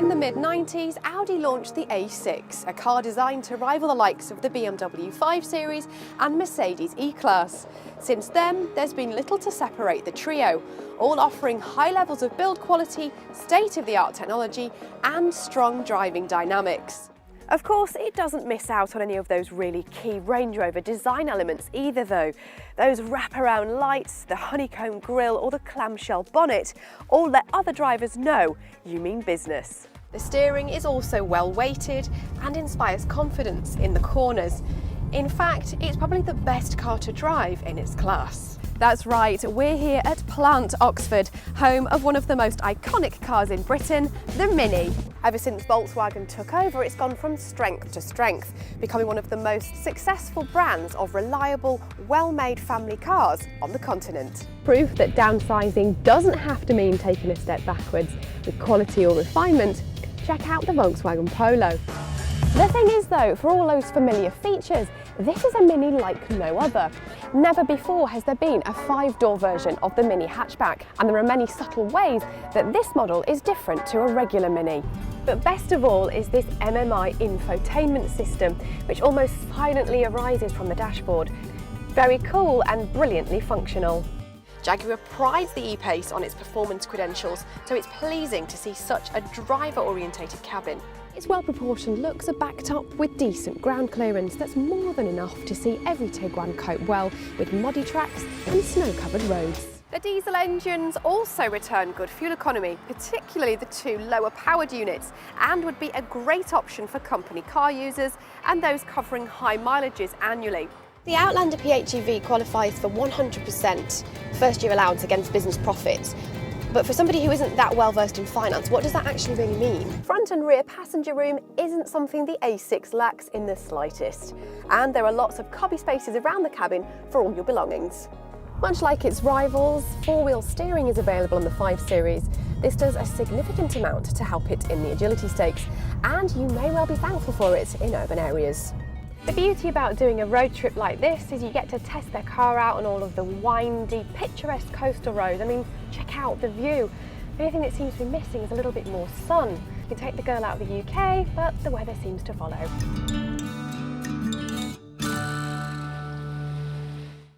In the mid-90s, Audi launched the A6, a car designed to rival the likes of the BMW 5 Series and Mercedes E-Class. Since then, there's been little to separate the trio, all offering high levels of build quality, state-of-the-art technology and strong driving dynamics. Of course, it doesn't miss out on any of those really key Range Rover design elements either though. Those wraparound lights, the honeycomb grille or the clamshell bonnet all let other drivers know you mean business. The steering is also well weighted and inspires confidence in the corners. In fact, it's probably the best car to drive in its class. That's right, we're here at Plant, Oxford, home of one of the most iconic cars in Britain, the Mini. Ever since Volkswagen took over, it's gone from strength to strength, becoming one of the most successful brands of reliable, well-made family cars on the continent. Proof that downsizing doesn't have to mean taking a step backwards with quality or refinement. Check out the Volkswagen Polo. The thing is though, for all those familiar features, this is a Mini like no other. Never before has there been a 5-door version of the Mini hatchback, and there are many subtle ways that this model is different to a regular Mini. But best of all is this MMI infotainment system, which almost silently arises from the dashboard. Very cool and brilliantly functional. Jaguar prides the E-Pace on its performance credentials, so it's pleasing to see such a driver-orientated cabin. Its well-proportioned looks are backed up with decent ground clearance that's more than enough to see every Tiguan cope well with muddy tracks and snow-covered roads. The diesel engines also return good fuel economy, particularly the 2 lower-powered units, and would be a great option for company car users and those covering high mileages annually. The Outlander PHEV qualifies for 100% first-year allowance against business profits. But for somebody who isn't that well versed in finance, what does that actually really mean? Front and rear passenger room isn't something the A6 lacks in the slightest. And there are lots of cubby spaces around the cabin for all your belongings. Much like its rivals, 4-wheel steering is available on the 5 Series. This does a significant amount to help it in the agility stakes, and you may well be thankful for it in urban areas. The beauty about doing a road trip like this is you get to test their car out on all of the windy, picturesque coastal roads. I mean, check out the view. The only thing that seems to be missing is a little bit more sun. You can take the girl out of the UK, but the weather seems to follow.